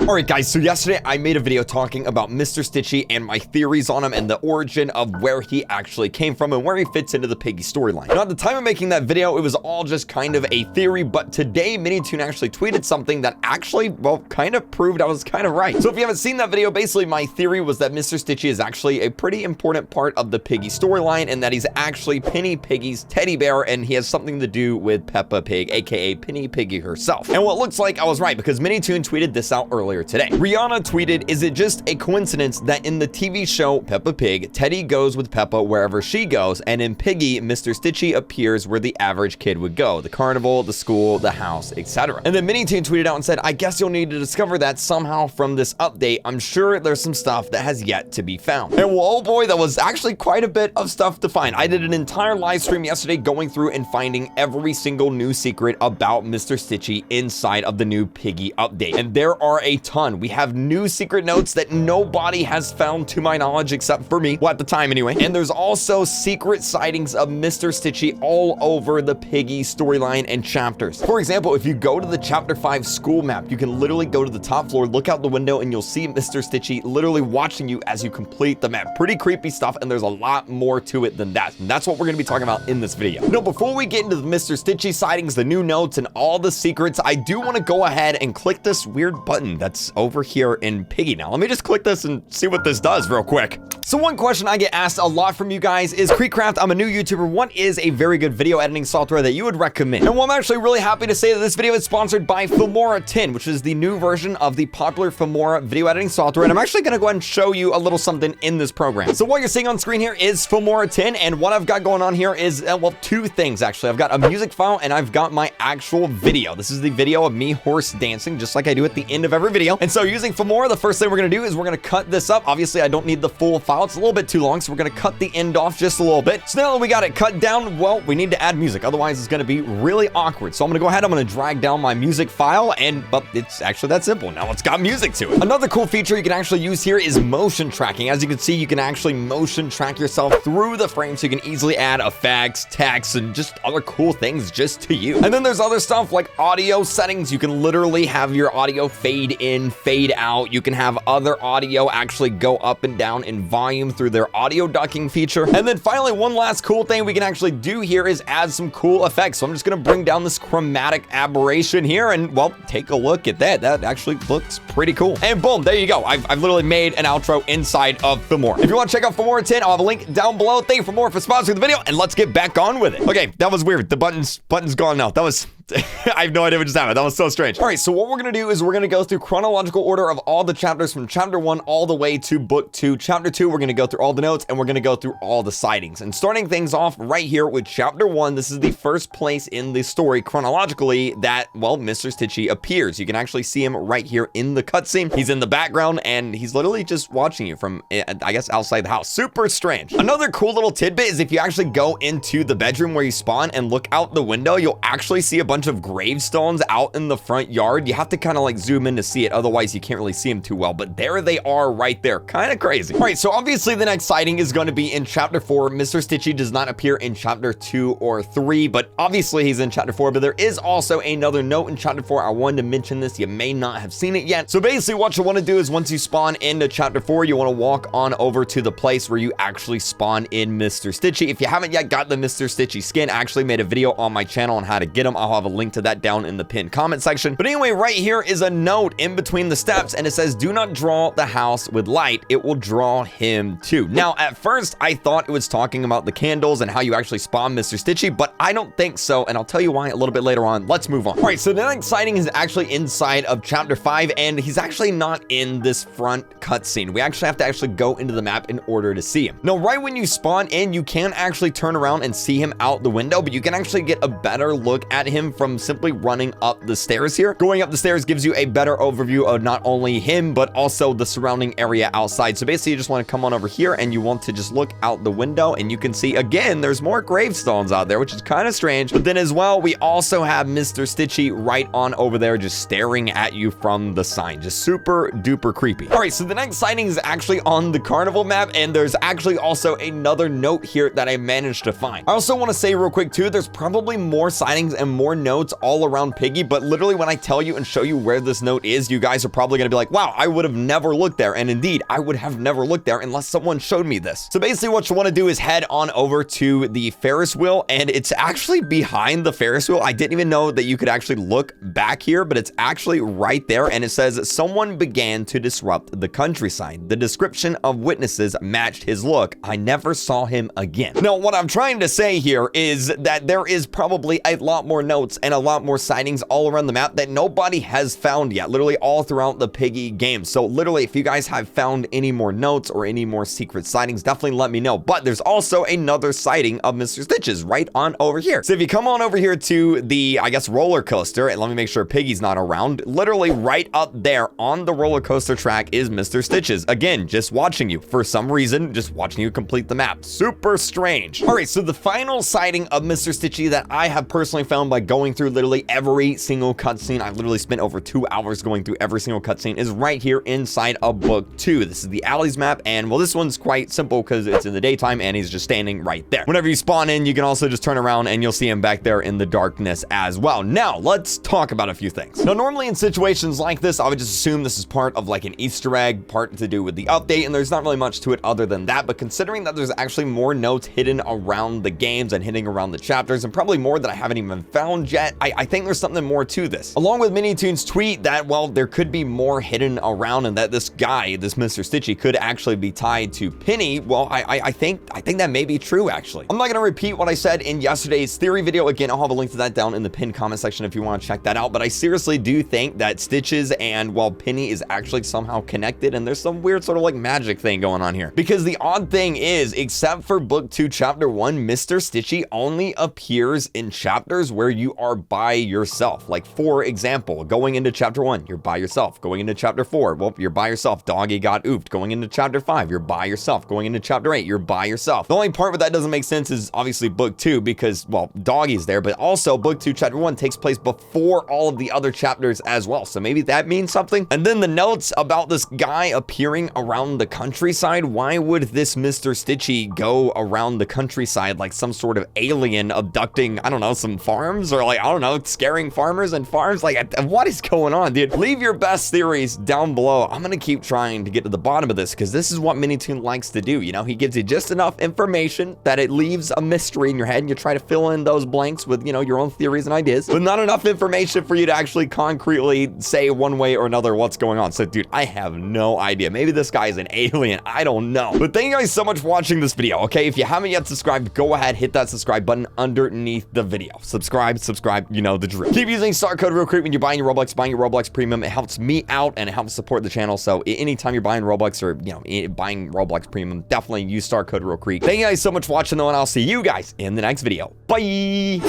Alright guys, so yesterday I made a video talking about Mr. Stitchy and my theories on him and the origin of where he actually came from and where he fits into the Piggy storyline. Now at the time of making that video, it was all just kind of a theory, but today MiniToon actually tweeted something that actually, well, kind of proved I was kind of right. So if you haven't seen that video, basically my theory was that Mr. Stitchy is actually a pretty important part of the Piggy storyline and that he's actually Penny Piggy's teddy bear and he has something to do with Peppa Pig, aka Penny Piggy herself. And what looks like I was right because MiniToon tweeted this out earlier today. Rihanna tweeted, "Is it just a coincidence that in the TV show Peppa Pig, Teddy goes with Peppa wherever she goes, and in Piggy, Mr. Stitchy appears where the average kid would go, the carnival, the school, the house, etc." And then MiniToon tweeted out and said, "I guess you'll need to discover that somehow from this update. I'm sure there's some stuff that has yet to be found." And well, oh boy, that was actually quite a bit of stuff to find. I did an entire live stream yesterday going through and finding every single new secret about Mr. Stitchy inside of the new Piggy update. And there are a ton. We have new secret notes that nobody has found to my knowledge except for me, well, at the time anyway. And there's also secret sightings of Mr. Stitchy all over the Piggy storyline and chapters. For example, if you go to the chapter 5 school map, you can literally go to the top floor, look out the window, and you'll see Mr. Stitchy literally watching you as you complete the map. Pretty creepy stuff, and there's a lot more to it than that. And that's what we're gonna be talking about in this video. Now, before we get into the Mr. Stitchy sightings, the new notes, and all the secrets, I do want to go ahead and click this weird button that's over here in Piggy. Now let me just click this and see what this does real quick. So one question I get asked a lot from you guys is, KreekCraft, I'm a new YouTuber, what is a very good video editing software that you would recommend? And well, I'm actually really happy to say that this video is sponsored by Filmora 10, which is the new version of the popular Filmora video editing software, and I'm actually going to go ahead and show you a little something in this program. So what you're seeing on screen here is Filmora 10, and what I've got going on here is, well, two things actually. I've got a music file and I've got my actual video. This is the video of me horse dancing, just like I do at the end of every video. And so using Filmora, the first thing we're going to do is we're going to cut this up. Obviously, I don't need the full file. It's a little bit too long, so we're going to cut the end off just a little bit. So now that we got it cut down, well, we need to add music. Otherwise, it's going to be really awkward. So I'm going to go ahead. I'm going to drag down my music file, and but it's actually that simple. Now it's got music to it. Another cool feature you can actually use here is motion tracking. As you can see, you can actually motion track yourself through the frame, so you can easily add effects, text, and just other cool things just to you. And then there's other stuff like audio settings. You can literally have your audio fade in, fade out. You can have other audio actually go up and down in volume through their audio ducking feature. And then finally, one last cool thing we can actually do here is add some cool effects. So I'm just going to bring down this chromatic aberration here and, well, take a look at that. That actually looks pretty cool. And boom, there you go. I've literally made an outro inside of Filmora. If you want to check out Filmora 10, I'll have a link down below. Thank you for more for sponsoring the video, and let's get back on with it. Okay, that was weird. The button's gone now. That was... I have no idea what just happened. That was so strange. All right, so what we're going to do is we're going to go through chronological order of all the chapters from chapter 1 all the way to book 2. Chapter 2, we're going to go through all the notes and we're going to go through all the sightings. And starting things off right here with chapter 1, this is the first place in the story chronologically that, well, Mr. Stitchy appears. You can actually see him right here in the cutscene. He's in the background and he's literally just watching you from, I guess, outside the house. Super strange. Another cool little tidbit is if you actually go into the bedroom where you spawn and look out the window, you'll actually see a bunch of gravestones out in the front yard. You have to kind of like zoom in to see it, otherwise you can't really see them too well, but there they are right there. Kind of crazy. All right, so obviously the next sighting is going to be in chapter 4. Mr. Stitchy does not appear in chapter 2 or 3, but obviously he's in chapter 4. But there is also another note in chapter 4. I wanted to mention this. You may not have seen it yet. So basically what you want to do is once you spawn into chapter 4, you want to walk on over to the place where you actually spawn in Mr. Stitchy. If you haven't yet got the Mr. Stitchy skin, I actually made a video on my channel on how to get him. I'll have a link to that down in the pinned comment section. But anyway, right here is a note in between the steps, and it says, "Do not draw the house with light. It will draw him too." Now, at first, I thought it was talking about the candles and how you actually spawn Mr. Stitchy, but I don't think so, and I'll tell you why a little bit later on. Let's move on. All right, so the next sighting is actually inside of chapter 5, and he's actually not in this front cutscene. We actually have to actually go into the map in order to see him. Now, right when you spawn in, you can actually turn around and see him out the window, but you can actually get a better look at him from simply running up the stairs here. Going up the stairs gives you a better overview of not only him, but also the surrounding area outside. So basically you just want to come on over here and you want to just look out the window, and you can see again, there's more gravestones out there, which is kind of strange. But then as well, we also have Mr. Stitchy right on over there, just staring at you from the sign. Just super duper creepy. All right, so the next sighting is actually on the carnival map, and there's actually also another note here that I managed to find. I also want to say real quick too, there's probably more sightings and more notes all around Piggy, but literally when I tell you and show you where this note is, you guys are probably gonna be like, wow, I would have never looked there. And indeed, I would have never looked there unless someone showed me this. So basically what you want to do is head on over to the Ferris wheel, and it's actually behind the Ferris wheel. I didn't even know that you could actually look back here, but it's actually right there. And it says, someone began to disrupt the countryside. The description of witnesses matched his look. I never saw him again. Now, what I'm trying to say here is that there is probably a lot more notes and a lot more sightings all around the map that nobody has found yet, literally all throughout the Piggy game. So literally, if you guys have found any more notes or any more secret sightings, definitely let me know. But there's also another sighting of Mr. Stitch's right on over here. So if you come on over here to the, I guess, roller coaster, and let me make sure Piggy's not around, literally right up there on the roller coaster track is Mr. Stitch's. Again, just watching you for some reason, just watching you complete the map. Super strange. All right, so the final sighting of Mr. Stitchy that I have personally found by going through literally every single cutscene, I literally spent over 2 hours going through every single cutscene, is right here inside of book 2. This is the alleys map, and well, this one's quite simple because it's in the daytime and he's just standing right there. Whenever you spawn in, you can also just turn around and you'll see him back there in the darkness as well. Now, let's talk about a few things. Now, normally in situations like this, I would just assume this is part of like an Easter egg, part to do with the update, and there's not really much to it other than that. But considering that there's actually more notes hidden around the games and hidden around the chapters, and probably more that I haven't even found yet, I think there's something more to this. Along with Minitoon's tweet that, well, there could be more hidden around and that this guy, this Mr. Stitchy, could actually be tied to Penny. Well, I think that may be true, actually. I'm not gonna repeat what I said in yesterday's theory video. Again, I'll have a link to that down in the pinned comment section if you want to check that out. But I seriously do think that Stitch's and, well, Penny is actually somehow connected, and there's some weird sort of like magic thing going on here. Because the odd thing is, except for book 2, chapter 1, Mr. Stitchy only appears in chapters where you are by yourself. Like, for example, going into chapter 1, you're by yourself. Going into chapter 4, well, you're by yourself. Doggy got oofed. Going into chapter 5, you're by yourself. Going into chapter 8, you're by yourself. The only part where that doesn't make sense is obviously book 2 because, well, Doggy's there, but also book 2, chapter 1 takes place before all of the other chapters as well. So maybe that means something. And then the notes about this guy appearing around the countryside. Why would this Mr. Stitchy go around the countryside like some sort of alien abducting, I don't know, some farms, or like, I don't know, scaring farmers and farms? Like, what is going on, dude? Leave your best theories down below. I'm gonna keep trying to get to the bottom of this because this is what Minitoon likes to do. You know, he gives you just enough information that it leaves a mystery in your head, and you try to fill in those blanks with, you know, your own theories and ideas, but not enough information for you to actually concretely say one way or another what's going on. So, dude, I have no idea. Maybe this guy is an alien. I don't know. But thank you guys so much for watching this video, okay? If you haven't yet subscribed, go ahead, hit that subscribe button underneath the video. Subscribe, you know the drill. Keep using star code KreekCraft when you're buying your Roblox Premium. It helps me out and it helps support the channel. So anytime you're buying Roblox or, you know, buying Roblox Premium, definitely use star code KreekCraft. Thank you guys so much for watching though, and I'll see you guys in the next video. Bye!